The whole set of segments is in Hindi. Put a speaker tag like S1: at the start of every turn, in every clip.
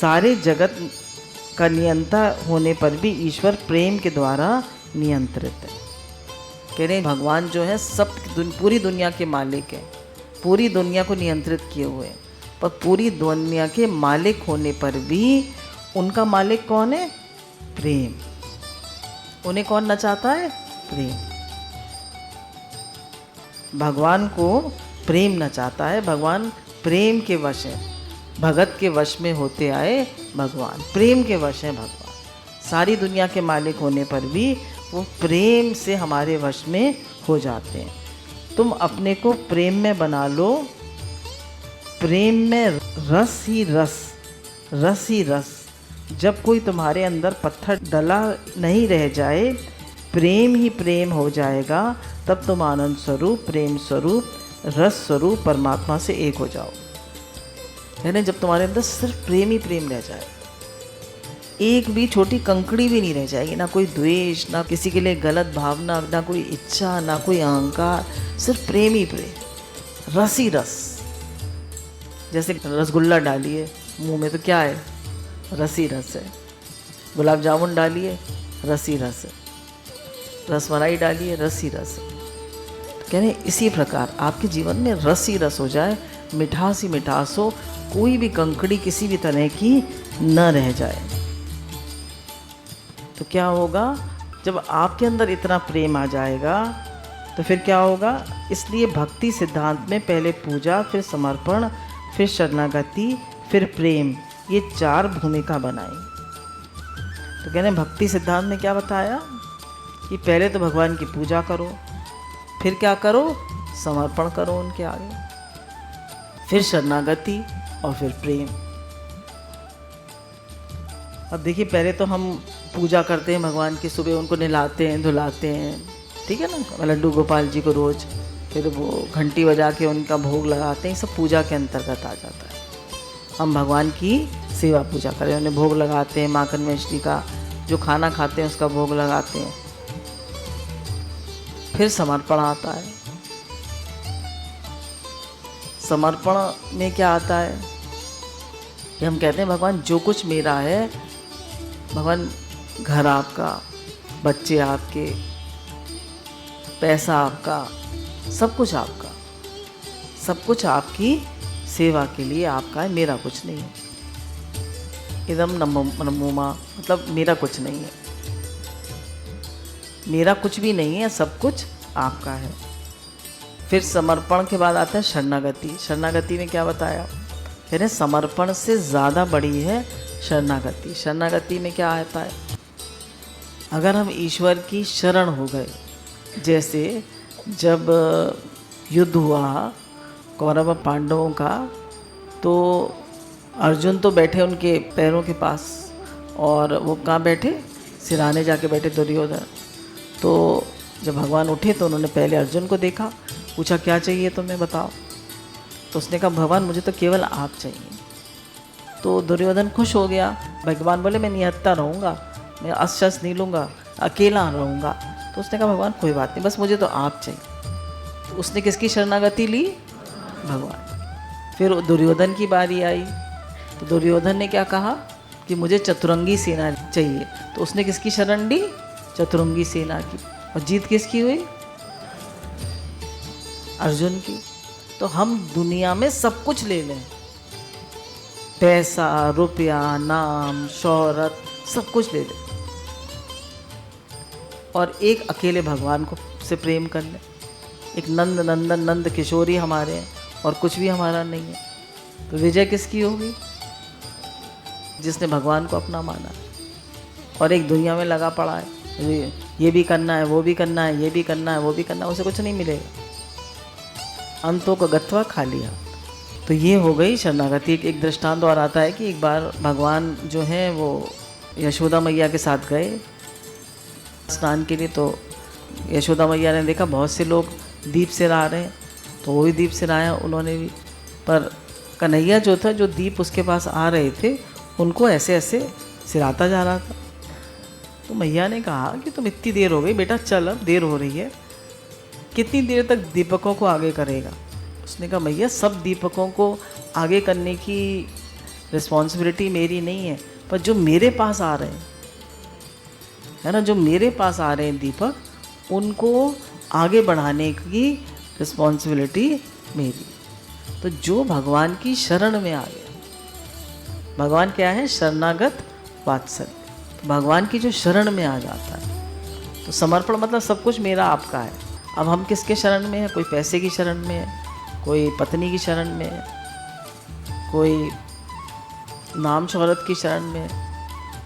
S1: सारे जगत का नियंता होने पर भी ईश्वर प्रेम के द्वारा नियंत्रित है। कह रहे भगवान जो है सब पूरी दुनिया के मालिक हैं, पूरी दुनिया को नियंत्रित किए हुए हैं, पर पूरी दुनिया के मालिक होने पर भी उनका मालिक कौन है? प्रेम। उन्हें कौन नचाता है? प्रेम। भगवान को प्रेम नचाता है, भगवान प्रेम के वश है, भगत के वश में होते आए भगवान, प्रेम के वश है भगवान। सारी दुनिया के मालिक होने पर भी वो प्रेम से हमारे वश में हो जाते हैं। तुम अपने को प्रेम में बना लो, प्रेम में रस ही रस, रस ही रस। जब कोई तुम्हारे अंदर पत्थर डला नहीं रह जाए, प्रेम ही प्रेम हो जाएगा, तब तुम आनंद स्वरूप, प्रेम स्वरूप, रस स्वरूप परमात्मा से एक हो जाओ। यानी जब तुम्हारे अंदर सिर्फ प्रेम ही प्रेम रह जाए, एक भी छोटी कंकड़ी भी नहीं रह जाएगी, ना कोई द्वेष, ना किसी के लिए गलत भावना, ना कोई इच्छा, ना कोई अहंकार, सिर्फ प्रेम ही प्रेम, रस ही रस। जैसे रसगुल्ला डालिए मुंह में तो क्या है? रस ही रस है। गुलाब जामुन डालिए, रस ही रस है। रसमलाई डालिए, रस ही रस है। तो कह रहे इसी प्रकार आपके जीवन में रस ही रस हो जाए, मिठास ही मिठास हो, कोई भी कंकड़ी किसी भी तरह की न रह जाए। तो क्या होगा? जब आपके अंदर इतना प्रेम आ जाएगा तो फिर क्या होगा? इसलिए भक्ति सिद्धांत में पहले पूजा, फिर समर्पण, फिर शरणागति, फिर प्रेम, ये 4 भूमिका बनाई। तो कहते हैं भक्ति सिद्धांत में क्या बताया कि पहले तो भगवान की पूजा करो, फिर क्या करो? समर्पण करो उनके आगे, फिर शरणागति और फिर प्रेम। अब देखिए पहले तो हम पूजा करते हैं भगवान की, सुबह उनको नहलाते हैं, धुलाते हैं, ठीक है ना, लड्डू गोपाल जी को रोज़, फिर वो घंटी बजा के उनका भोग लगाते हैं, सब पूजा के अंतर्गत आ जाता है। हम भगवान की सेवा पूजा करें, उन्हें भोग लगाते हैं, माखन मिश्री का जो खाना खाते हैं उसका भोग लगाते हैं। फिर समर्पण आता है। समर्पण में क्या आता है कि हम कहते हैं भगवान जो कुछ मेरा है, भगवान घर आपका, बच्चे आपके, पैसा आपका, सब कुछ आपका, सब कुछ आपकी सेवा के लिए आपका है, मेरा कुछ नहीं है। इदम नमोमा, मतलब मेरा कुछ नहीं है, मेरा कुछ भी नहीं है, सब कुछ आपका है। फिर समर्पण के बाद आता है शरणागति। शरणागति में क्या बताया? कह रहे समर्पण से ज़्यादा बड़ी है शरणागति। शरणागति में क्या आता है? अगर हम ईश्वर की शरण हो गए, जैसे जब युद्ध हुआ कौरव पांडवों का, तो अर्जुन तो बैठे उनके पैरों के पास, और वो कहाँ बैठे? सिराने जाके बैठे दुर्योधन। तो जब भगवान उठे तो उन्होंने पहले अर्जुन को देखा, पूछा क्या चाहिए तुम्हें बताओ। तो उसने कहा भगवान मुझे तो केवल आप चाहिए। तो दुर्योधन खुश हो गया। भगवान बोले मैं निहत्ता रहूँगा, मैं अस्त्र शस्त्र नहीं लूँगा, अकेला रहूँगा। तो उसने कहा भगवान कोई बात नहीं, बस मुझे तो आप चाहिए। तो उसने किसकी शरणागति ली? भगवान। फिर दुर्योधन की बारी आई, तो दुर्योधन ने क्या कहा कि मुझे चतुरंगी सेना चाहिए। तो उसने किसकी शरण ली? चतुरंगी सेना की। और जीत किसकी हुई? अर्जुन की। तो हम दुनिया में सब कुछ ले लें, पैसा, रुपया, नाम, शोहरत, सब कुछ ले लें, और एक अकेले भगवान को से प्रेम कर लें। एक नंद नंदन, नंद किशोरी हमारे हैं और कुछ भी हमारा नहीं है। तो विजय किसकी होगी? जिसने भगवान को अपना माना और एक दुनिया में लगा पड़ा है, ये भी करना है, वो भी करना है, ये भी करना है, वो भी करना है, उसे कुछ नहीं मिलेगा। अंतों का गत्वा खा लिया। तो ये हो गई शरणागति। एक दृष्टांत और आता है कि एक बार भगवान जो हैं वो यशोदा मैया के साथ गए स्नान के लिए। तो यशोदा मैया ने देखा बहुत से लोग दीप से रहा रहे हैं, तो वो भी दीप से रहाया उन्होंने भी। पर कन्हैया जो था, जो दीप उसके पास आ रहे थे, उनको ऐसे ऐसे सिराता जा रहा था। तो मैया ने कहा कि तुम इतनी देर हो गई बेटा, चल अब देर हो रही है, कितनी देर तक दीपकों को आगे करेगा। उसने कहा मैया सब दीपकों को आगे करने की रिस्पॉन्सिबिलिटी मेरी नहीं है, पर जो मेरे पास आ रहे हैं, है ना, जो मेरे पास आ रहे हैं दीपक, उनको आगे बढ़ाने की रिस्पॉन्सिबिलिटी मेरी। तो जो भगवान की शरण में आ गया, भगवान क्या है? शरणागत वात्सल्य। भगवान की जो शरण में आ जाता है, तो समर्पण मतलब सब कुछ मेरा आपका है। अब हम किसके शरण में है? कोई पैसे की शरण में है, कोई पत्नी की शरण में है, कोई नाम शोहरत की शरण में है,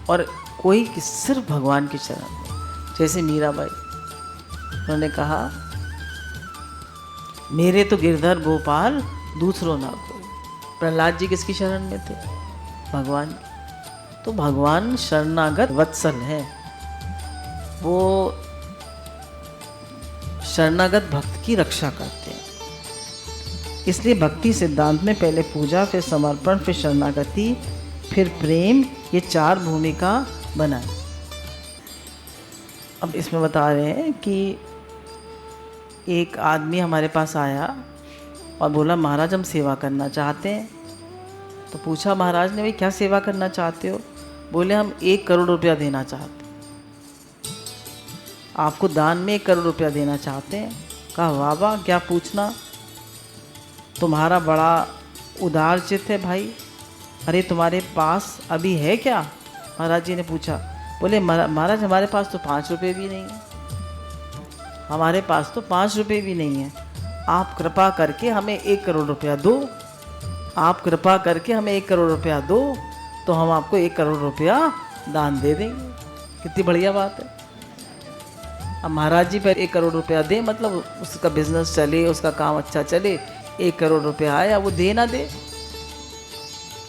S1: और कोई सिर्फ भगवान की शरण में। जैसे मीराबाई, उन्होंने कहा मेरे तो गिरधर गोपाल दूसरों ना कोई। प्रहलाद जी किसकी शरण में थे? भगवान की। तो भगवान शरणागत वत्सल है, वो शरणागत भक्त की रक्षा करते हैं। इसलिए भक्ति सिद्धांत में पहले पूजा, फिर समर्पण, फिर शरणागति, फिर प्रेम, ये 4 भूमिका बनाई। अब इसमें बता रहे हैं कि एक आदमी हमारे पास आया और बोला महाराज हम सेवा करना चाहते हैं। तो पूछा महाराज ने, भाई क्या सेवा करना चाहते हो? बोले हम 1 करोड़ रुपया देना चाहते हैं, आपको दान में 1 करोड़ रुपया देना चाहते हैं। कहा वाह वाह, क्या पूछना, तुम्हारा बड़ा उदार चित्त है भाई। अरे तुम्हारे पास अभी है क्या? महाराज जी ने पूछा। बोले महाराज हमारे पास तो 5 रुपये भी नहीं है, हमारे पास तो 5 रुपये भी नहीं है। आप कृपा करके हमें 1 करोड़ रुपया दो, आप कृपा करके हमें 1 करोड़ रुपया दो, तो हम आपको 1 करोड़ रुपया दान दे देंगे। कितनी बढ़िया बात है। अब महाराज जी पर 1 करोड़ रुपया दे, मतलब उसका बिजनेस चले, उसका काम अच्छा चले। 1 करोड़ रुपया आया, वो दे ना दे,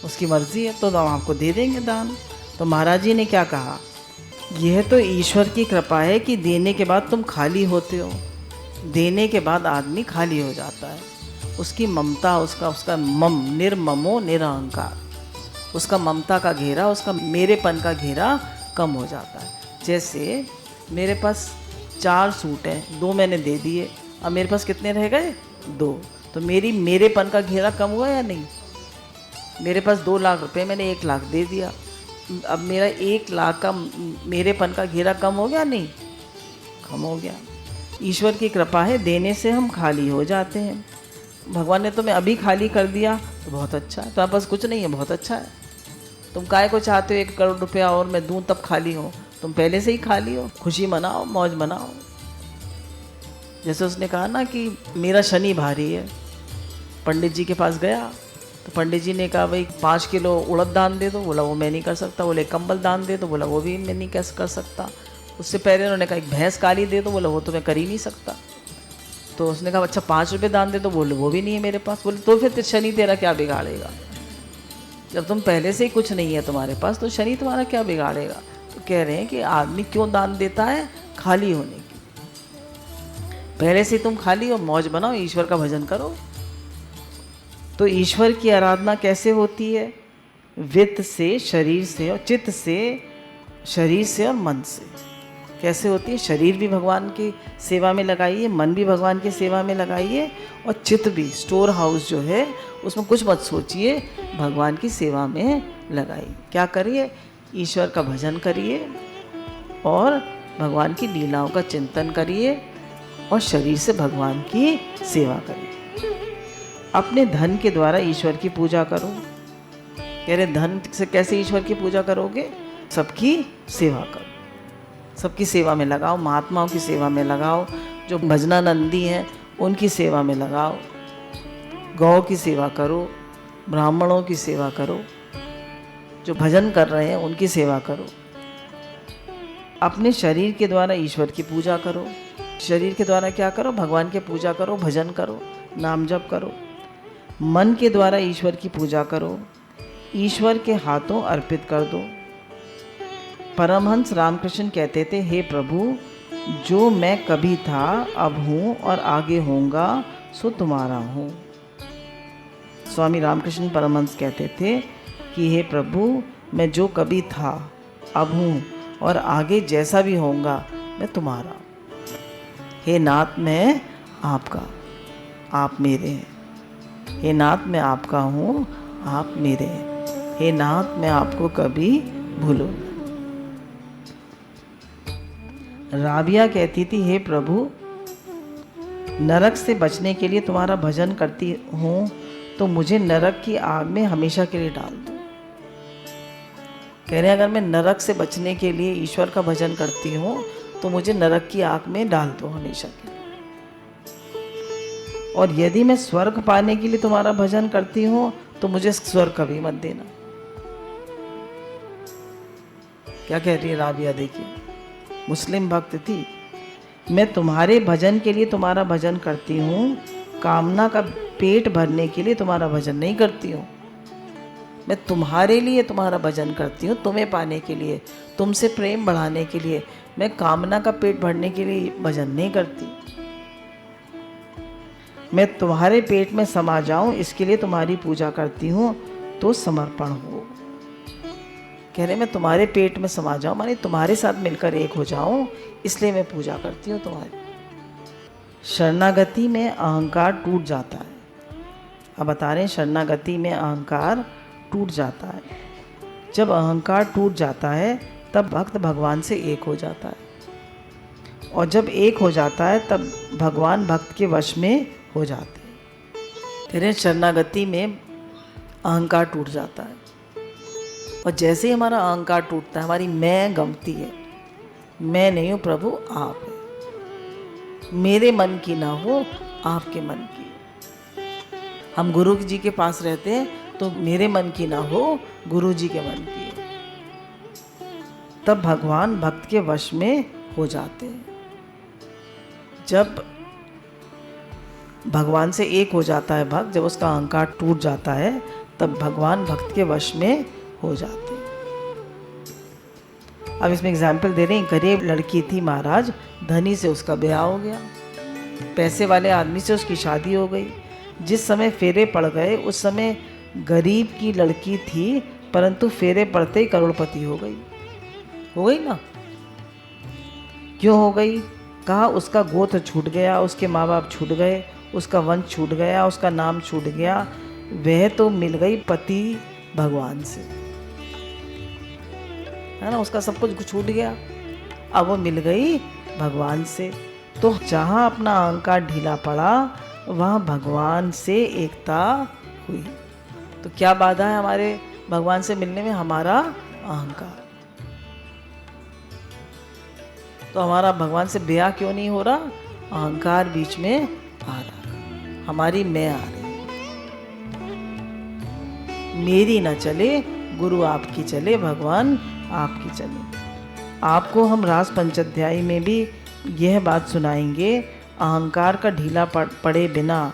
S1: उसकी मर्जी है, तो हम आपको दे देंगे दान। तो महाराज जी ने क्या कहा? यह तो ईश्वर की कृपा है कि देने के बाद तुम खाली होते हो। देने के बाद आदमी खाली हो जाता है, उसकी ममता, उसका निर्ममो निरहंकार, उसका ममता का घेरा, उसका मेरेपन का घेरा कम हो जाता है। जैसे मेरे पास 4 सूट हैं, 2 मैंने दे दिए, अब मेरे पास कितने रह गए? 2। तो मेरेपन का घेरा कम हुआ या नहीं? मेरे पास 2 लाख रुपए, मैंने 1 लाख दे दिया, अब मेरा 1 लाख का मेरेपन का घेरा कम हो गया? नहीं, कम हो गया। ईश्वर की कृपा है, देने से हम खाली हो जाते हैं। भगवान ने तुम्हें अभी खाली कर दिया तो बहुत अच्छा है, तुम्हारे पास कुछ नहीं है, बहुत अच्छा है। तुम काहे को चाहते हो 1 करोड़ रुपया और मैं दूं तब खाली हो? तुम पहले से ही खाली हो, खुशी मनाओ, मौज मनाओ। जैसे उसने कहा ना कि मेरा शनि भारी है, पंडित जी के पास गया तो पंडित जी ने कहा भाई 5 किलो उड़द दान दे दो। बोला वो मैं नहीं कर सकता। बोले कंबल दान दे दो। बोला वो भी मैं नहीं कैसे कर सकता। उससे पहले उन्होंने कहा एक भैंस काली दे दो। बोला वो तो मैं कर ही नहीं सकता। तो उसने कहा अच्छा 5 रुपये दान दे दो। बोले वो भी नहीं है मेरे पास। बोले तो फिर शनि तेरा क्या बिगाड़ेगा? जब तुम पहले से ही कुछ नहीं है तुम्हारे पास तो शनि तुम्हारा क्या बिगाड़ेगा? तो कह रहे हैं कि आदमी क्यों दान देता है? खाली होने की। पहले से तुम खाली हो, मौज बनाओ, ईश्वर का भजन करो। तो ईश्वर की आराधना कैसे होती है? वित्त से, शरीर से, और चित्त से, शरीर से और मन से। कैसे होती है? शरीर भी भगवान की सेवा में लगाइए, मन भी भगवान की सेवा में लगाइए, और चित्त भी, स्टोर हाउस जो है उसमें कुछ मत सोचिए, भगवान की सेवा में लगाइए। क्या करिए? ईश्वर का भजन करिए और भगवान की लीलाओं का चिंतन करिए और शरीर से भगवान की सेवा करिए। अपने धन के द्वारा ईश्वर की पूजा करो। कह रहे धन से कैसे ईश्वर की पूजा करोगे? सबकी सेवा करो, सबकी सेवा में लगाओ, महात्माओं की सेवा में लगाओ, जो भजनानंदी हैं उनकी सेवा में लगाओ, गौ की सेवा करो, ब्राह्मणों की सेवा करो, जो भजन कर रहे हैं उनकी सेवा करो। अपने शरीर के द्वारा ईश्वर की पूजा करो। शरीर के द्वारा क्या करो? भगवान की पूजा करो, भजन करो, नाम जप करो। मन के द्वारा ईश्वर की पूजा करो, ईश्वर के हाथों अर्पित कर दो। परमहंस रामकृष्ण कहते थे, हे प्रभु, जो मैं कभी था, अब हूँ और आगे होऊंगा, सो तुम्हारा हूँ। स्वामी रामकृष्ण परमहंस कहते थे कि हे प्रभु, मैं जो कभी था, अब हूँ और आगे जैसा भी होऊंगा, मैं तुम्हारा। हे नाथ, मैं आपका, आप मेरे हैं। हे नाथ, मैं आपका हूँ, आप मेरे हैं। हे नाथ मैं आपको कभी भूलूं ना। राबिया कहती थी, हे प्रभु, नरक से बचने के लिए तुम्हारा भजन करती हूँ तो मुझे नरक की आग में हमेशा के लिए डाल दो। कह रहे हैं, अगर मैं नरक से बचने के लिए ईश्वर का भजन करती हूँ तो मुझे नरक की आग में डाल दो हमेशा के लिए। और यदि मैं स्वर्ग पाने के लिए तुम्हारा भजन करती हूँ तो मुझे स्वर्ग कभी मत देना। क्या कह रही है राबिया, देखिए, मुस्लिम भक्त थी। मैं तुम्हारे भजन के लिए तुम्हारा भजन करती हूँ, कामना का पेट भरने के लिए तुम्हारा भजन नहीं करती हूँ। मैं तुम्हारे लिए तुम्हारा भजन करती हूँ, तुम्हें पाने के लिए, तुमसे प्रेम बढ़ाने के लिए। मैं कामना का पेट भरने के लिए भजन नहीं करती। मैं तुम्हारे पेट में समा जाऊं इसके लिए तुम्हारी पूजा करती हूँ, तो समर्पण हो। कह रहे मैं तुम्हारे पेट में समा जाऊं, माने तुम्हारे साथ मिलकर एक हो जाऊं, इसलिए मैं पूजा करती हूँ तुम्हारी। शरणागति में अहंकार टूट जाता है। अब बता रहे हैं, शरणागति में अहंकार टूट जाता है। जब अहंकार टूट जाता है तब भक्त भगवान से एक हो जाता है, और जब एक हो जाता है तब भगवान भक्त के वश में हो जाते हैं। कह रहे शरणागति में अहंकार टूट जाता है, और जैसे ही हमारा अहंकार टूटता है, हमारी मैं गमती है। मैं नहीं हूँ प्रभु, आप है। मेरे मन की ना हो, आपके मन की। हम गुरु जी के पास रहते हैं तो मेरे मन की ना हो, गुरु जी के मन की है। तब भगवान भक्त के वश में हो जाते हैं। जब भगवान से एक हो जाता है भक्त, जब उसका अहंकार टूट जाता है, तब भगवान भक्त के वश में हो जाते हैं। अब इसमें एग्जाम्पल दे रहे हैं। गरीब लड़की थी महाराज, धनी से उसका ब्याह हो गया, पैसे वाले आदमी से उसकी शादी हो गई। जिस समय फेरे पड़ गए उस समय गरीब की लड़की थी, परंतु फेरे पड़ते ही करोड़पति हो गई ना। क्यों हो गई? कहा उसका गोत्र छूट गया, उसके माँ बाप छूट गए, उसका वंश छूट गया, उसका नाम छूट गया। वह तो मिल गई पति भगवान से, है ना, उसका सब कुछ छूट गया, अब वो मिल गई भगवान से। तो जहाँ अपना अहंकार ढीला पड़ा वहाँ भगवान से एकता हुई। तो क्या बाधा है हमारे भगवान से मिलने में? हमारा अहंकार। तो हमारा भगवान से ब्याह क्यों नहीं हो रहा? अहंकार बीच में आ रहा, हमारी मैं आ रही। मेरी ना चले, गुरु आपकी चले, भगवान आपकी चले। आपको हम रास पंचाध्यायी में भी यह बात सुनाएंगे, अहंकार का ढीला पड़े बिना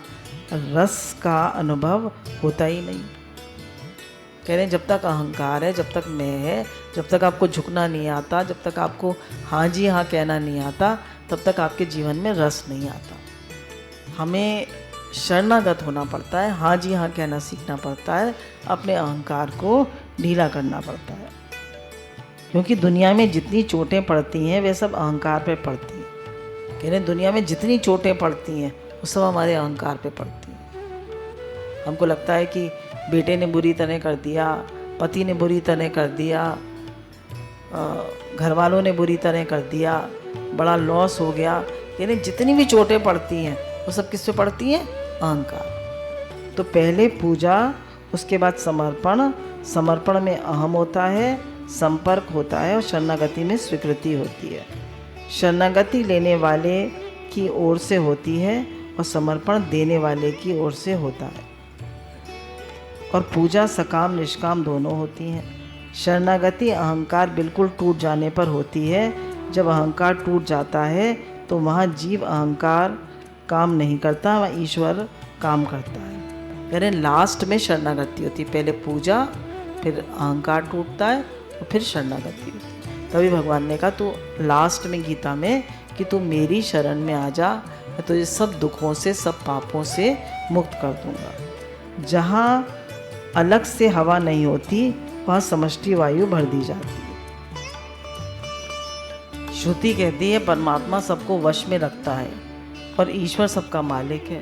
S1: रस का अनुभव होता ही नहीं। कह रहे हैं जब तक अहंकार है, जब तक मैं है, जब तक आपको झुकना नहीं आता, जब तक आपको हाँ जी हाँ कहना नहीं आता, तब तक आपके जीवन में रस नहीं आता। हमें शरणागत होना पड़ता है, हाँ जी हाँ कहना सीखना पड़ता है, अपने अहंकार को ढीला करना पड़ता है। क्योंकि दुनिया में जितनी चोटें पड़ती हैं वे सब अहंकार पे पड़ती हैं। कह रहे दुनिया में जितनी चोटें पड़ती हैं वो सब हमारे अहंकार पे पड़ती हैं। हमको लगता है कि बेटे ने बुरी तरह कर दिया, पति ने बुरी तरह कर दिया, घर वालों ने बुरी तरह कर दिया, बड़ा लॉस हो गया। यानी जितनी भी चोटें पड़ती हैं वो सब किस पे पड़ती हैं? अहंकार। तो पहले पूजा, उसके बाद समर्पण। समर्पण में अहम होता है, संपर्क होता है, और शरणागति में स्वीकृति होती है। शरणागति लेने वाले की ओर से होती है और समर्पण देने वाले की ओर से होता है। और पूजा सकाम निष्काम दोनों होती हैं। शरणागति अहंकार बिल्कुल टूट जाने पर होती है। जब अहंकार टूट जाता है तो वहाँ जीव अहंकार काम नहीं करता, वहाँ ईश्वर काम करता है। कह रहे लास्ट में शरणागति होती है, पहले पूजा, फिर अहंकार टूटता है और फिर शरणागति होती है। तभी भगवान ने कहा तू लास्ट में गीता में कि तू मेरी शरण में आ जा, मैं तुझे सब दुखों से, सब पापों से मुक्त कर दूंगा। जहाँ अलग से हवा नहीं होती वहाँ समष्टि वायु भर दी जाती है। श्रुति कहती है परमात्मा सबको वश में रखता है और ईश्वर सबका मालिक है।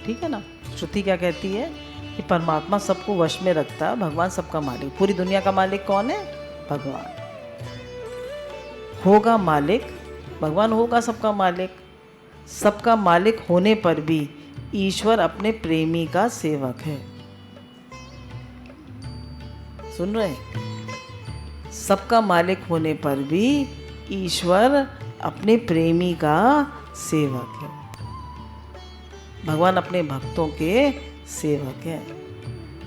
S1: ठीक है ना? श्रुति क्या कहती है? कि परमात्मा सबको वश में रखता है, भगवान सबका मालिक। पूरी दुनिया का मालिक कौन है? भगवान होगा मालिक, भगवान होगा सबका मालिक। सबका मालिक होने पर भी ईश्वर अपने प्रेमी का सेवक है। सुन रहे हैं? सबका मालिक होने पर भी ईश्वर अपने प्रेमी का सेवक है। भगवान अपने भक्तों के सेवक हैं।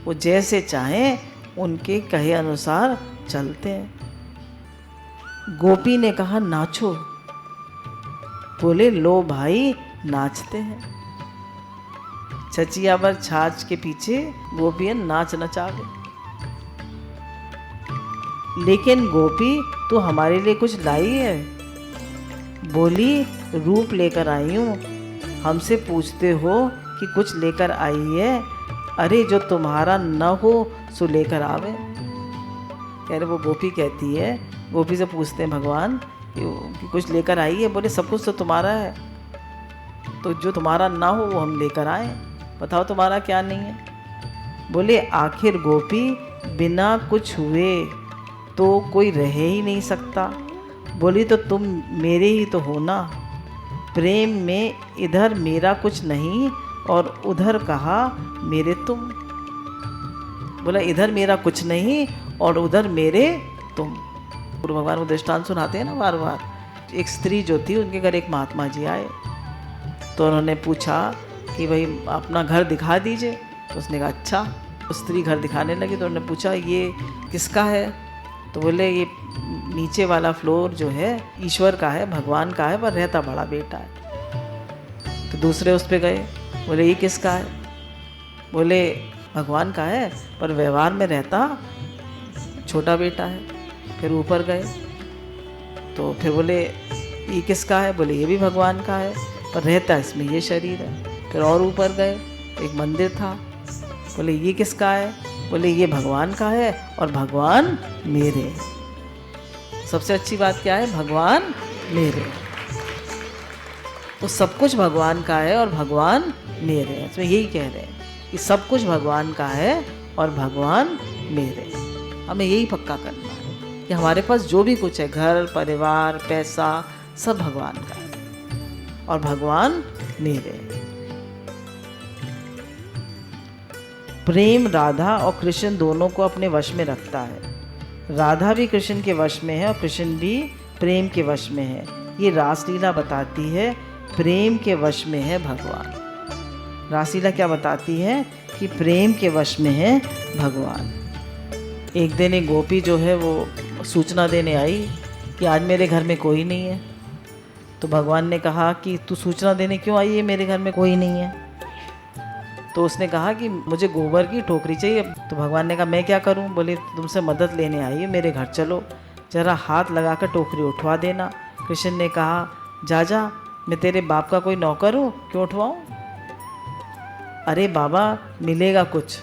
S1: वो जैसे चाहें उनके कहे अनुसार चलते हैं। गोपी ने कहा नाचो, बोले लो भाई नाचते हैं। छचियावर छाछ के पीछे गोपियन नाच नचावे। लेकिन गोपी तू हमारे लिए कुछ लाई है? बोली रूप लेकर आई हूँ। हमसे पूछते हो कि कुछ लेकर आई है? अरे जो तुम्हारा न हो सो लेकर आवे। कह रहे वो गोपी कहती है, गोपी से पूछते हैं भगवान कि कुछ लेकर आई है? बोले सब कुछ तो तुम्हारा है, तो जो तुम्हारा ना हो वो हम लेकर आए। बताओ तुम्हारा क्या नहीं है? बोले आखिर गोपी बिना कुछ हुए तो कोई रह ही नहीं सकता। बोली तो तुम मेरे ही तो हो ना। प्रेम में इधर मेरा कुछ नहीं और उधर कहा मेरे तुम। बोला इधर मेरा कुछ नहीं और उधर मेरे तुम। गुरु भगवान को दृष्टांत सुनाते हैं ना बार बार। एक स्त्री जो थी उनके घर एक महात्मा जी आए, तो उन्होंने पूछा कि भाई अपना घर दिखा दीजिए। तो उसने कहा अच्छा। तो स्त्री घर दिखाने लगी तो उन्होंने पूछा ये किसका है? तो बोले ये नीचे वाला फ्लोर जो है ईश्वर का है, भगवान का है, पर रहता बड़ा बेटा है। तो दूसरे उस पर गए, बोले ये किसका है? बोले भगवान का है पर व्यवहार में रहता छोटा बेटा है। फिर ऊपर गए तो फिर बोले ये किसका है? बोले ये भी भगवान का है पर रहता इसमें ये शरीर है। फिर और ऊपर गए, एक मंदिर था। बोले ये किसका है? बोले ये भगवान का है और भगवान मेरे हैं। सबसे अच्छी बात क्या है? भगवान मेरे। तो सब कुछ भगवान का है और भगवान मेरे हैं। इसमें यही कह रहे हैं कि सब कुछ भगवान का है और भगवान मेरे। हमें यही पक्का करना है कि हमारे पास जो भी कुछ है, घर परिवार पैसा, सब भगवान का है और भगवान मेरे हैं। प्रेम राधा और कृष्ण दोनों को अपने वश में रखता है। राधा भी कृष्ण के वश में है और कृष्ण भी प्रेम के वश में है। ये रासलीला बताती है प्रेम के वश में है भगवान। रासलीला क्या बताती है? कि प्रेम के वश में है भगवान। एक दिन एक गोपी जो है वो सूचना देने आई कि आज मेरे घर में कोई नहीं है। तो भगवान ने कहा कि तू सूचना देने क्यों आई है, मेरे घर में कोई नहीं है? तो उसने कहा कि मुझे गोबर की टोकरी चाहिए। तो भगवान ने कहा मैं क्या करूं? बोले तुमसे मदद लेने आई है, मेरे घर चलो, जरा हाथ लगाकर टोकरी उठवा देना। कृष्ण ने कहा जा जा, मैं तेरे बाप का कोई नौकर हूँ, क्यों उठवाऊँ? अरे बाबा मिलेगा कुछ।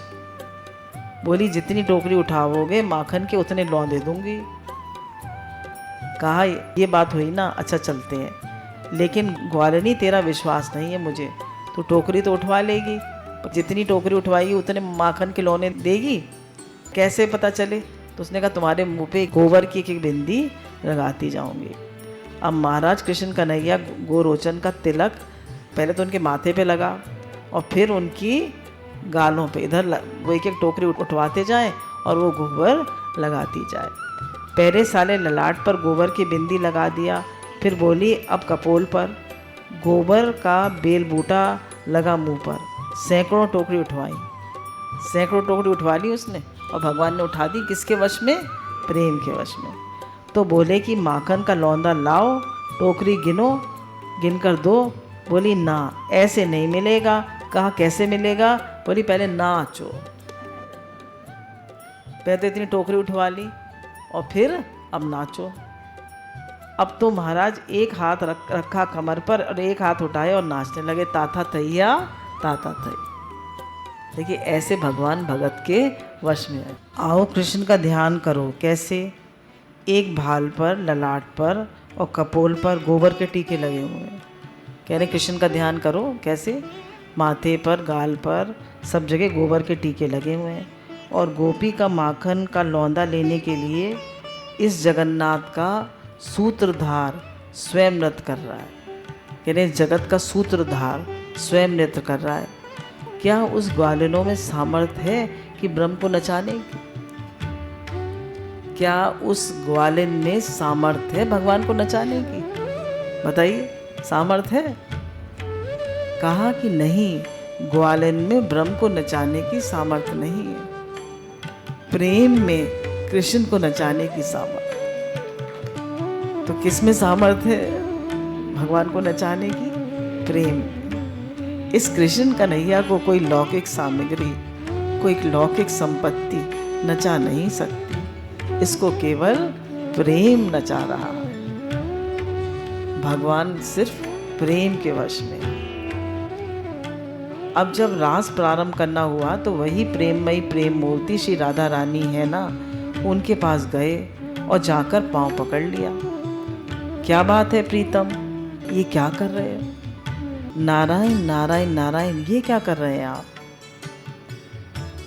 S1: बोली जितनी टोकरी उठाओगे माखन के उतने लौं दे दूंगी। कहा ये बात हुई ना, अच्छा चलते हैं। लेकिन ग्वालिनी तेरा विश्वास नहीं है मुझे, तो टोकरी तो उठवा लेगी, जितनी टोकरी उठवाएगी उतने माखन के लौने देगी, कैसे पता चले? तो उसने कहा तुम्हारे मुंह पे गोबर की एक बिंदी लगाती जाऊंगी। अब महाराज कृष्ण कन्हैया गोरोचन का तिलक पहले तो उनके माथे पे लगा और फिर उनकी गालों पे, इधर वो एक एक टोकरी उठवाते जाएं और वो गोबर लगाती जाए। पहले साले ललाट पर गोबर की बिंदी लगा दिया, फिर बोली अब कपोल पर। गोबर का बेल बूटा लगा मुंह पर। सैकड़ों टोकरी उठवाई, सैकड़ों टोकरी उठवा ली उसने और भगवान ने उठा दी। किसके वश में? प्रेम के वश में। तो बोले कि माखन का लौंदा लाओ, टोकरी गिनो, गिन कर दो। बोली ना ऐसे नहीं मिलेगा। कहा कैसे मिलेगा? बोली पहले नाचो। पहले तो इतनी टोकरी उठवा ली और फिर अब नाचो। अब तो महाराज एक हाथ रखा कमर पर और एक हाथ उठाए और नाचने लगे, ताता थैया ताता थई। देखिए ऐसे भगवान भगत के वश में है। आओ कृष्ण का ध्यान करो। कैसे? एक भाल पर, ललाट पर और कपोल पर गोबर के टीके लगे हुए हैं। कह रहे कृष्ण का ध्यान करो। कैसे? माथे पर, गाल पर, सब जगह गोबर के टीके लगे हुए हैं और गोपी का माखन का लौंदा लेने के लिए इस जगन्नाथ का सूत्रधार स्वयं नृत्य कर रहा है। कह रहे जगत का सूत्रधार स्वयं नृत्य कर रहा है। क्या उस ग्वालिनों में सामर्थ्य है कि ब्रह्म को नचाने की? क्या उस ग्वालिन में सामर्थ्य है भगवान को नचाने की? बताइए, सामर्थ्य है? कहा कि नहीं, ग्वालिन में ब्रह्म को नचाने की सामर्थ्य नहीं है। प्रेम में कृष्ण को नचाने की सामर्थ्य। तो किस में सामर्थ्य है भगवान को नचाने की? प्रेम। इस कृष्ण कन्हैया को कोई लौकिक सामग्री, कोई लौकिक संपत्ति नचा नहीं सकती। इसको केवल प्रेम नचा रहा है। भगवान सिर्फ प्रेम के वश में। अब जब रास प्रारंभ करना हुआ तो वही प्रेममयी प्रेम मूर्ति श्री राधा रानी है ना, उनके पास गए और जाकर पांव पकड़ लिया। क्या बात है प्रीतम, ये क्या कर रहे हो? नारायण नारायण नारायण, ये क्या कर रहे हैं आप?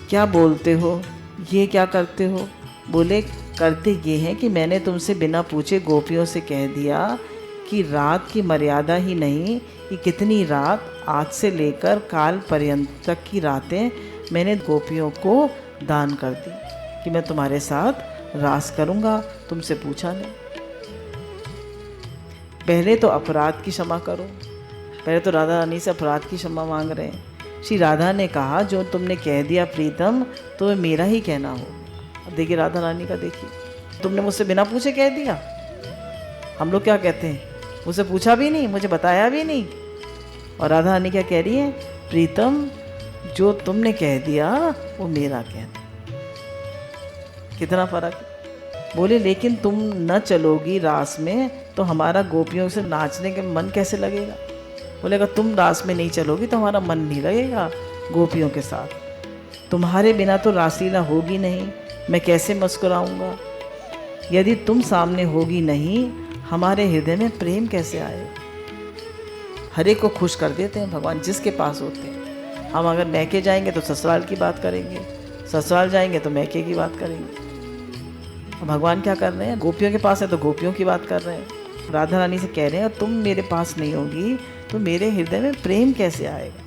S1: क्या बोलते हो? ये क्या करते हो? बोले करते ये हैं कि मैंने तुमसे बिना पूछे गोपियों से कह दिया कि रात की मर्यादा ही नहीं कि कितनी रात, आज से लेकर काल पर्यंत तक की रातें मैंने गोपियों को दान कर दी कि मैं तुम्हारे साथ रास करूँगा, तुमसे पूछा नहीं। पहले तो अपराध की क्षमा करो। पहले तो राधा रानी से अपराध की क्षमा मांग रहे हैं। श्री राधा ने कहा जो तुमने कह दिया प्रीतम, तो मेरा ही कहना हो। अब देखिए राधा रानी का, देखिए, तुमने मुझसे बिना पूछे कह दिया। हम लोग क्या कहते हैं, मुझसे पूछा भी नहीं, मुझे बताया भी नहीं। और राधा रानी क्या कह रही है? प्रीतम, जो तुमने कह दिया वो मेरा कहना। कितना फर्क। बोले लेकिन तुम न चलोगी रास में तो हमारा गोपियों से नाचने के मन कैसे लगेगा? बोले अगर तुम रास में नहीं चलोगी तो हमारा मन नहीं लगेगा गोपियों के साथ। तुम्हारे बिना तो रासलीला होगी नहीं, मैं कैसे मुस्कुराऊंगा? यदि तुम सामने होगी नहीं, हमारे हृदय में प्रेम कैसे आए? हर एक को खुश कर देते हैं भगवान जिसके पास होते हैं। हम अगर मैके जाएंगे तो ससुराल की बात करेंगे, ससुराल जाएंगे तो मैके की बात करेंगे। भगवान क्या कर रहे हैं? गोपियों के पास है तो गोपियों की बात कर रहे हैं। राधा रानी से कह रहे हैं तुम मेरे पास नहीं होगी तो मेरे हृदय में प्रेम कैसे आएगा?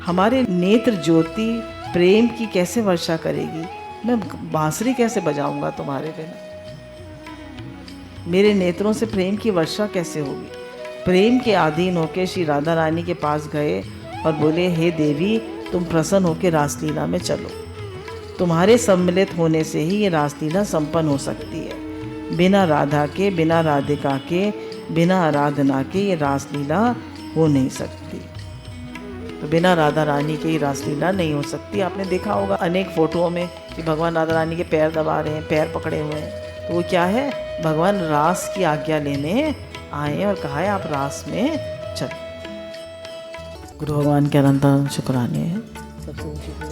S1: हमारे नेत्र ज्योति प्रेम की कैसे वर्षा करेगी? मैं बांसुरी कैसे बजाऊंगा तुम्हारे बिना? मेरे नेत्रों से प्रेम की वर्षा कैसे होगी? प्रेम के अधीन होकर श्री राधा रानी के पास गए और बोले हे देवी, तुम प्रसन्न होकर रासलीला में चलो। तुम्हारे सम्मिलित होने से ही ये रासलीला संपन्न हो सकती है। बिना राधा के, बिना राधिका के, बिना आराधना के ये रासलीला हो नहीं सकती। तो बिना राधा रानी के ये रासलीला नहीं हो सकती। आपने देखा होगा अनेक फोटोओं में कि भगवान राधा रानी के पैर दबा रहे हैं, पैर पकड़े हुए हैं। तो वो क्या है? भगवान रास की आज्ञा लेने आए और कहा है आप रास में चलो। गुरु भगवान के अनंत शुक्राने हैं। सबसे